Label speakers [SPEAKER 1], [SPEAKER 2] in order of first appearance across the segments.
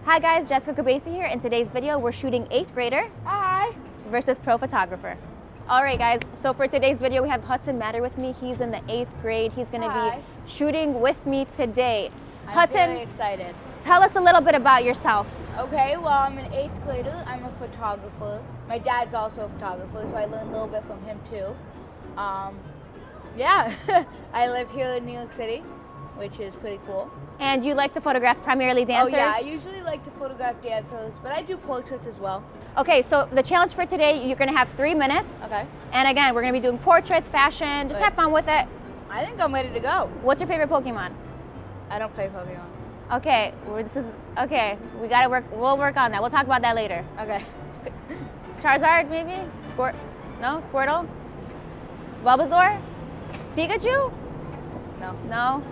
[SPEAKER 1] Hi guys, Jessica Cabesi here. In today's video, we're shooting 8th grader versus pro photographer. All right guys, so for today's video, we have Hudson Matter with me. He's in the 8th grade. He's gonna be shooting with me today. Hudson,
[SPEAKER 2] I'm very excited.
[SPEAKER 1] Tell us a little bit about yourself.
[SPEAKER 2] Okay, well, I'm an 8th grader. I'm a photographer. My dad's also a photographer, so I learned a little bit from him too. Yeah, I live here in New York City, which is pretty cool.
[SPEAKER 1] And you like to photograph primarily dancers?
[SPEAKER 2] Oh yeah, I usually like to photograph dancers, but I do portraits as well.
[SPEAKER 1] Okay, so the challenge for today, you're gonna have 3 minutes.
[SPEAKER 2] Okay.
[SPEAKER 1] And again, we're gonna be doing portraits, fashion, just have fun with it.
[SPEAKER 2] I think I'm ready to go.
[SPEAKER 1] What's your favorite Pokemon?
[SPEAKER 2] I don't play Pokemon.
[SPEAKER 1] Okay, we gotta work, we'll work on that. We'll talk about that later.
[SPEAKER 2] Okay.
[SPEAKER 1] Charizard, maybe? Squirtle? Bulbasaur? Pikachu?
[SPEAKER 2] No.
[SPEAKER 1] No?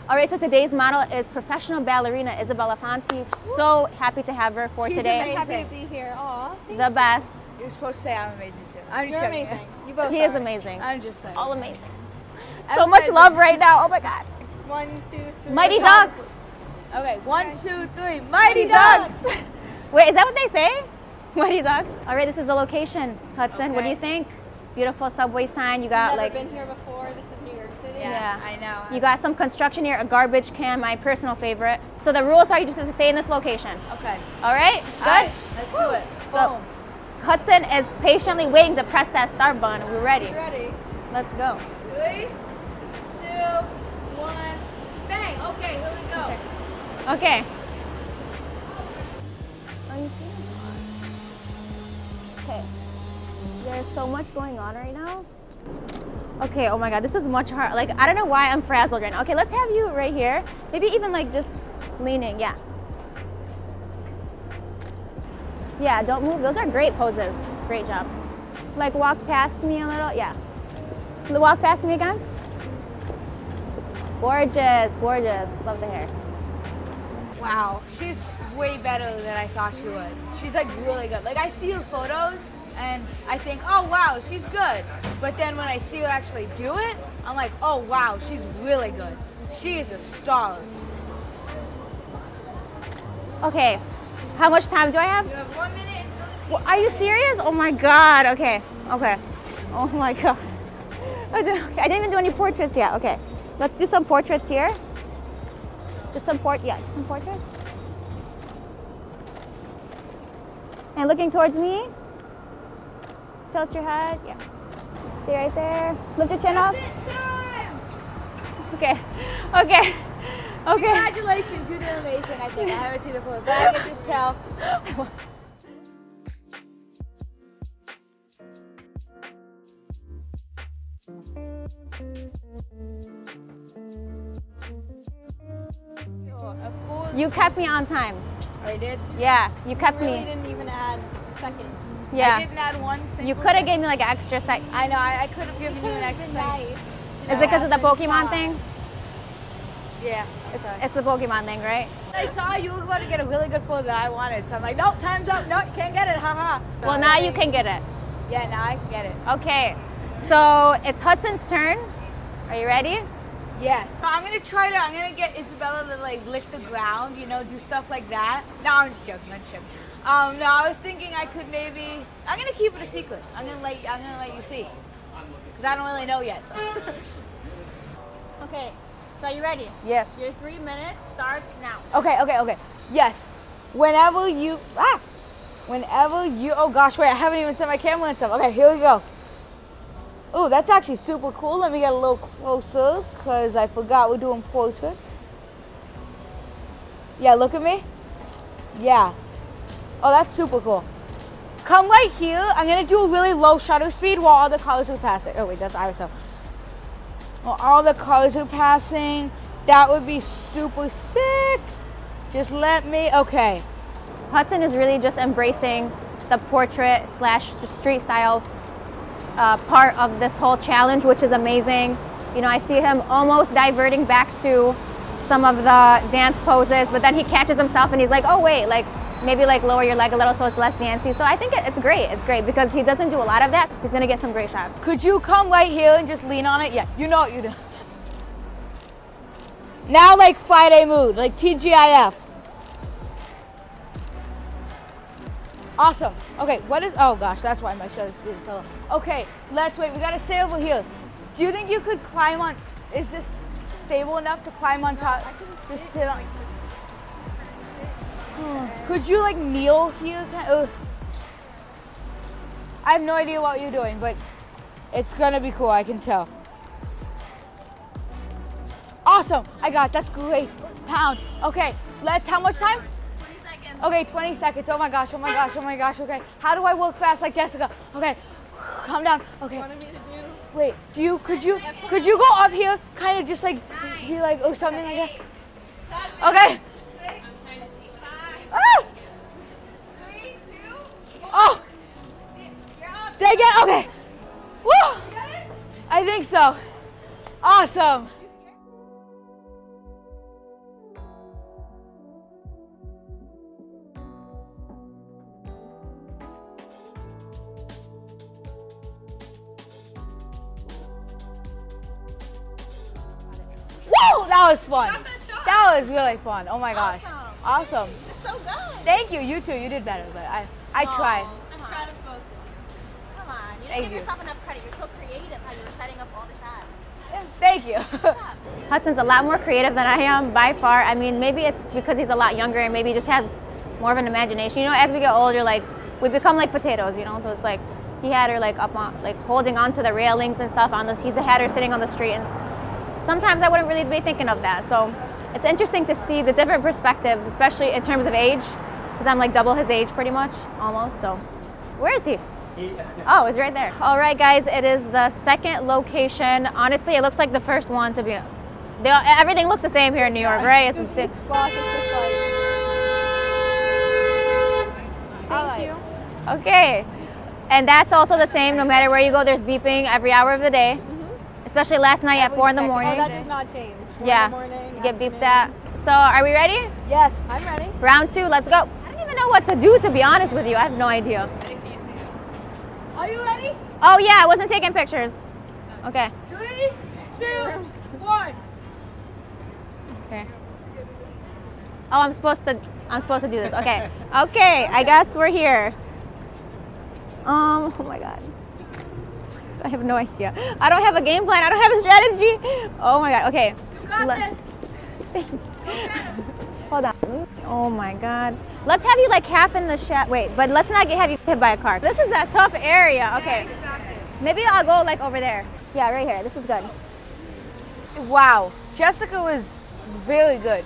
[SPEAKER 1] All right, so today's model is professional ballerina Isabella Fonte. So happy to have her for
[SPEAKER 2] She's
[SPEAKER 1] today.
[SPEAKER 2] amazing.
[SPEAKER 3] Happy to be here. Aw,
[SPEAKER 1] The best.
[SPEAKER 2] You're supposed to say I'm amazing too.
[SPEAKER 3] you're amazing. You both
[SPEAKER 1] He
[SPEAKER 3] are.
[SPEAKER 1] is amazing.
[SPEAKER 2] I'm just saying.
[SPEAKER 1] All amazing. So much love right now. Oh my God.
[SPEAKER 3] 1, 2, 3.
[SPEAKER 1] Mighty Ducks.
[SPEAKER 2] Okay, 1, 2, 3. Mighty Ducks!
[SPEAKER 1] Wait, is that what they say? Mighty Ducks. All right, this is the location. Hudson, what do you think? Beautiful subway sign. You got
[SPEAKER 3] Never
[SPEAKER 1] like.
[SPEAKER 3] been here before. This is New York City.
[SPEAKER 2] Yeah, I know.
[SPEAKER 1] You got some construction here, a garbage can, my personal favorite. So the rules are you just have to stay in this location.
[SPEAKER 2] Okay.
[SPEAKER 1] All right? Good?
[SPEAKER 2] All right, let's do it.
[SPEAKER 1] So,
[SPEAKER 2] Boom.
[SPEAKER 1] Hudson is patiently waiting to press that start button. We're ready.
[SPEAKER 3] He's ready.
[SPEAKER 1] Let's go.
[SPEAKER 2] 3, 2, 1, bang. Okay, here we go.
[SPEAKER 1] Okay. Oh, you see? Okay. There's so much going on right now. Okay, oh my God, this is much hard. Like, I don't know why I'm frazzled right now. Okay, let's have you right here. Maybe even like just leaning, yeah. Yeah, don't move. Those are great poses. Great job. Like walk past me a little, yeah. Walk past me again. Gorgeous, gorgeous. Love the hair.
[SPEAKER 2] Wow, she's way better than I thought she was. She's like really good. Like I see her photos and I think, oh wow, she's good. But then when I see her actually do it, I'm like, oh wow, she's really good. She is a star.
[SPEAKER 1] Okay, how much time do I have?
[SPEAKER 2] You have 1 minute and 13
[SPEAKER 1] Well, are you serious? Oh my God, okay. Oh my God. I didn't even do any portraits yet. Okay, let's do some portraits here. Just some portraits. And looking towards me. Tilt your head, yeah. Stay right there. Lift your chin up. Okay.
[SPEAKER 2] Congratulations, you did amazing, I think. I haven't seen the photo, but I can just tell. Of course.
[SPEAKER 1] You kept me on time.
[SPEAKER 2] I did?
[SPEAKER 1] Yeah, you kept
[SPEAKER 3] Really
[SPEAKER 1] me.
[SPEAKER 3] didn't even add a second.
[SPEAKER 1] Yeah.
[SPEAKER 2] I didn't add one single
[SPEAKER 1] You could have gave me like an extra sec.
[SPEAKER 2] I know, I could have given you an extra
[SPEAKER 3] Been
[SPEAKER 2] second.
[SPEAKER 3] nice.
[SPEAKER 1] Is it because of the Pokemon thing?
[SPEAKER 2] Yeah, I'm sorry.
[SPEAKER 1] It's the Pokemon thing, right?
[SPEAKER 2] I saw you were going to get a really good photo that I wanted, so I'm like, nope, time's up. No, you can't get it, haha.
[SPEAKER 1] Well, now you can get it.
[SPEAKER 2] Yeah, now I can get it.
[SPEAKER 1] Okay, so it's Hudson's turn. Are you ready?
[SPEAKER 2] Yes. So I'm gonna get Isabella to like lick the ground, you know, do stuff like that. No, I'm just joking. No, I was thinking I could maybe. I'm gonna keep it a secret. I'm gonna let you see, because I don't really know yet. So.
[SPEAKER 1] Okay, so are you ready?
[SPEAKER 2] Yes.
[SPEAKER 1] Your 3 minutes starts now.
[SPEAKER 2] Okay. Yes. Whenever you. Oh gosh, wait! I haven't even set my camera and stuff. Okay, here we go. Oh, that's actually super cool. Let me get a little closer because I forgot we're doing portrait. Yeah, look at me. Yeah. Oh, that's super cool. Come right here. I'm going to do a really low shutter speed while all the cars are passing. Oh, wait, that's ISO. While all the cars are passing, that would be super sick. Just let me. Okay.
[SPEAKER 1] Hudson is really just embracing the portrait / street style part of this whole challenge, which is amazing. You know, I see him almost diverting back to some of the dance poses, but then he catches himself and he's like, oh wait, like maybe like lower your leg a little so it's less dancey. So I think it's great. It's great because he doesn't do a lot of that. He's gonna get some great shots.
[SPEAKER 2] Could you come right here and just lean on it? Yeah, you know what you do. Now like Friday mood, like TGIF. Awesome. Okay, what is, oh gosh, that's why my shutter speed is so low. Okay, let's wait. We gotta stay over here. Do you think you could climb on, is this stable enough to climb on top? Just sit on. Could you like kneel here? I have no idea what you're doing, but it's gonna be cool, I can tell. Awesome, I got it. That's great. Pound. Okay, let's, how much time?
[SPEAKER 3] 20 seconds.
[SPEAKER 2] Okay, 20 seconds. Oh my gosh, oh my gosh, oh my gosh. Okay, how do I work fast like Jessica? Okay, calm down. Okay.
[SPEAKER 3] What do you want me to do?
[SPEAKER 2] Wait, could you go up here, kind of just like, be like, oh, something like that? Okay. Ah!
[SPEAKER 3] 3, 2, 1.
[SPEAKER 2] Oh,
[SPEAKER 3] You're up.
[SPEAKER 2] did I get, okay. Woo!
[SPEAKER 3] You got it?
[SPEAKER 2] I think so. Awesome. Woo! That was fun.
[SPEAKER 3] got that shot.
[SPEAKER 2] That was really fun. Oh my gosh. Awesome.
[SPEAKER 3] It's so good.
[SPEAKER 2] Thank you. You too. You did better, but I tried.
[SPEAKER 3] I'm proud of both of you. Come on. You
[SPEAKER 2] Thank
[SPEAKER 3] don't give
[SPEAKER 2] you.
[SPEAKER 3] yourself enough credit. You're so creative how you were setting up all the shots.
[SPEAKER 2] Yeah, thank you.
[SPEAKER 1] Hudson's a lot more creative than I am by far. I mean, maybe it's because he's a lot younger and maybe he just has more of an imagination. You know, as we get older, like we become like potatoes, you know. So it's like he had her like up on, like holding onto the railings and stuff. He's had her sitting on the street, and sometimes I wouldn't really be thinking of that. So it's interesting to see the different perspectives, especially in terms of age, because I'm like double his age pretty much, almost. So where is he? Oh, it's right there. All right, guys, it is the second location. Honestly, it looks like the first one to be. Everything looks the same here in New York, right? It's the same.
[SPEAKER 3] Thank you.
[SPEAKER 1] Okay, and that's also the same. No matter where you go, there's beeping every hour of the day. Especially last night at 4 in the morning.
[SPEAKER 3] Oh, that does not change. 4
[SPEAKER 1] Yeah,
[SPEAKER 3] in the morning,
[SPEAKER 1] you get beeped at. So are we ready?
[SPEAKER 2] Yes.
[SPEAKER 3] I'm ready.
[SPEAKER 1] Round 2, let's go. I don't even know what to do, to be honest with you. I have no idea.
[SPEAKER 2] Are you ready?
[SPEAKER 1] Oh yeah, I wasn't taking pictures. Okay.
[SPEAKER 2] 3, 2, 1.
[SPEAKER 1] Okay. Oh, I'm supposed to do this. Okay. Okay, I guess we're here. Oh my God. I have no idea. I don't have a game plan. I don't have a strategy. Oh my God. Okay.
[SPEAKER 2] You got this.
[SPEAKER 1] Hold on. Oh my God. Let's have you like half in the shot. Wait, but let's not have you hit by a car. This is a tough area. Okay. Maybe I'll go like over there. Yeah, right here. This is good.
[SPEAKER 2] Wow, Jessica was really good.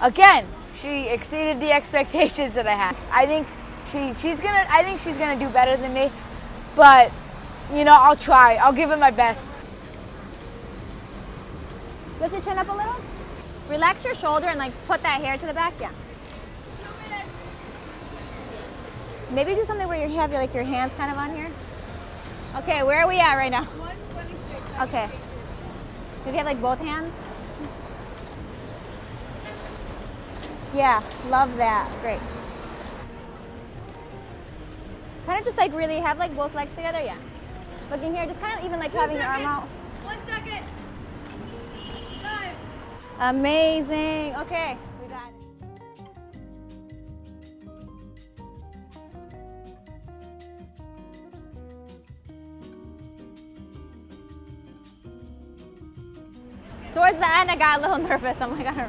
[SPEAKER 2] Again, she exceeded the expectations that I had. I think she's gonna do better than me, but you know, I'll try. I'll give it my best.
[SPEAKER 1] Lift your chin up a little. Relax your shoulder and like put that hair to the back. Yeah. Maybe do something where you have like your hands kind of on here. Okay, where are we at right now? 126. Okay. Do you have like both hands? Yeah, love that. Great. Kind of just like really have like both legs together. Yeah. Looking here, just kind of even like having your arm out.
[SPEAKER 2] 1 second. Time.
[SPEAKER 1] Amazing. Okay, we got it. Towards the end, I got a little nervous. I'm like, I don't know.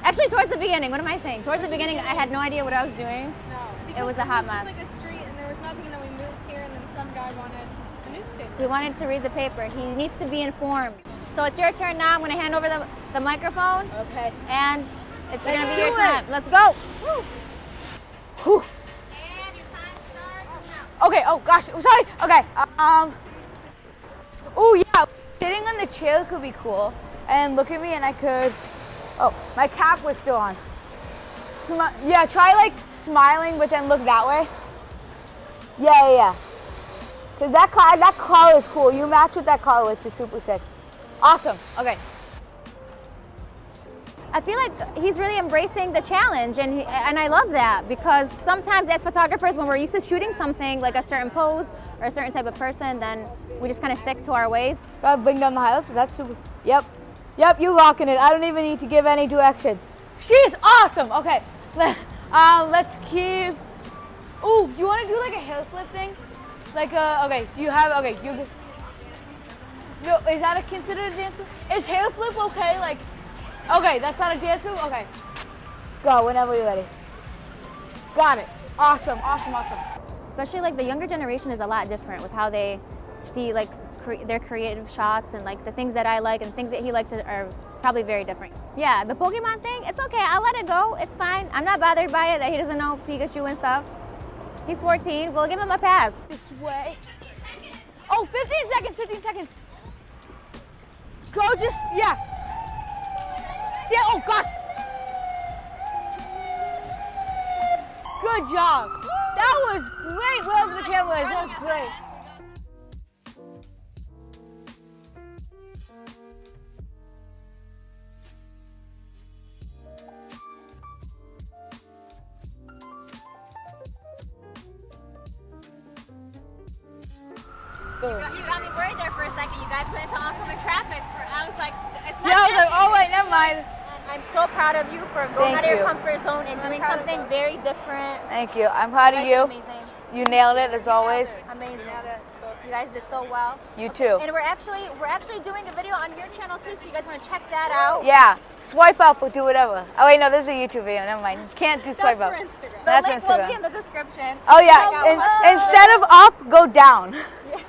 [SPEAKER 1] Actually, towards the beginning, what am I saying? Towards the beginning, I had no idea what I was doing.
[SPEAKER 3] No.
[SPEAKER 1] It was a hot mess.
[SPEAKER 3] It was like a street and there was nothing, and then we moved here and then some guy wanted a newspaper.
[SPEAKER 1] We wanted to read the paper. He needs to be informed. So it's your turn now. I'm going to hand over the microphone.
[SPEAKER 2] Okay.
[SPEAKER 1] And it's going to be
[SPEAKER 2] do
[SPEAKER 1] your
[SPEAKER 2] it.
[SPEAKER 1] time. Let's go.
[SPEAKER 2] Whew.
[SPEAKER 3] And your time starts now.
[SPEAKER 2] Okay. Oh gosh. I'm sorry. Okay. Oh yeah. Sitting on the chair could be cool. And look at me, and I could. Oh, my cap was still on. Yeah. Try like smiling, but then look that way. Yeah. Cause that car is cool. You match with that car, which is super sick. Awesome. Okay.
[SPEAKER 1] I feel like he's really embracing the challenge, and I love that, because sometimes as photographers, when we're used to shooting something like a certain pose or a certain type of person, then we just kind of stick to our ways.
[SPEAKER 2] Gotta bring down the highlights. That's super. Yep, you rocking it. I don't even need to give any directions. She's awesome. Okay, let's keep. Ooh, you want to do like a heel flip thing? Like okay, do you have, okay, no, is that considered a dance move? Is heel flip okay? Like, okay, that's not a dance move? Okay. Go whenever you're ready. Got it. Awesome, awesome, awesome.
[SPEAKER 1] Especially like the younger generation is a lot different with how they see like their creative shots, and like the things that I like and things that he likes are probably very different. Yeah, the Pokemon thing, it's okay. I'll let it go. It's fine. I'm not bothered by it that he doesn't know Pikachu and stuff. He's 14. We'll give him a pass.
[SPEAKER 2] This way. Oh, 15 seconds, 15 seconds. Go just, yeah. Yeah, oh gosh. Good job. That was great. Wherever the camera is, that was great.
[SPEAKER 1] You got me worried there for a second. You guys went into oncoming traffic. I was like, it's not
[SPEAKER 2] Yeah, I was like, oh wait, never mind.
[SPEAKER 1] And I'm so proud of you for going out of your comfort zone and doing something very different.
[SPEAKER 2] Thank you. I'm proud of you.
[SPEAKER 1] Amazing.
[SPEAKER 2] You nailed it as always.
[SPEAKER 1] Amazing. You guys did so well.
[SPEAKER 2] You too.
[SPEAKER 1] And we're actually doing a video on your channel too, so you guys want to check that out.
[SPEAKER 2] Yeah. Swipe up or do whatever. Oh wait, no, this is a YouTube video. Never mind. You can't do swipe up.
[SPEAKER 1] That's
[SPEAKER 2] That's
[SPEAKER 1] the link
[SPEAKER 2] Instagram.
[SPEAKER 1] will be in the description.
[SPEAKER 2] Oh yeah. Instead of up, go down.
[SPEAKER 1] Yeah.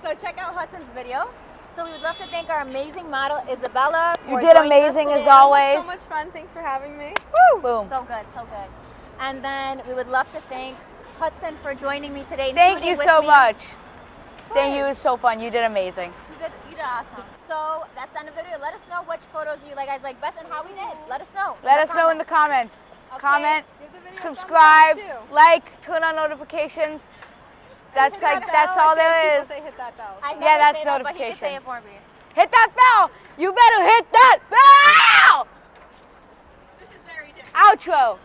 [SPEAKER 1] So check out Hudson's video. So we would love to thank our amazing model Isabella.
[SPEAKER 2] You did amazing as always.
[SPEAKER 3] So much fun. Thanks for having me.
[SPEAKER 2] Woo! Boom.
[SPEAKER 1] So good, so good. And then we would love to thank Hudson for joining me today.
[SPEAKER 2] Thank you so much. Thank you. It was so fun. You did amazing.
[SPEAKER 1] You did awesome. So that's the end of the video. Let us know which photos you guys like best and how we did. Let us know.
[SPEAKER 2] Let us know in the comments.
[SPEAKER 1] Okay.
[SPEAKER 2] Comment,
[SPEAKER 3] Give the video a
[SPEAKER 2] subscribe,
[SPEAKER 3] thumbs up, too.
[SPEAKER 2] like, turn on notifications. That's
[SPEAKER 3] Hit that bell.
[SPEAKER 2] that's all
[SPEAKER 3] I think
[SPEAKER 2] there is.
[SPEAKER 3] people say hit that bell.
[SPEAKER 1] I never
[SPEAKER 2] Yeah, that's
[SPEAKER 1] say that, but he can say it
[SPEAKER 2] notifications.
[SPEAKER 1] for me.
[SPEAKER 2] Hit that bell. You better hit that bell.
[SPEAKER 3] This is very different.
[SPEAKER 2] Outro.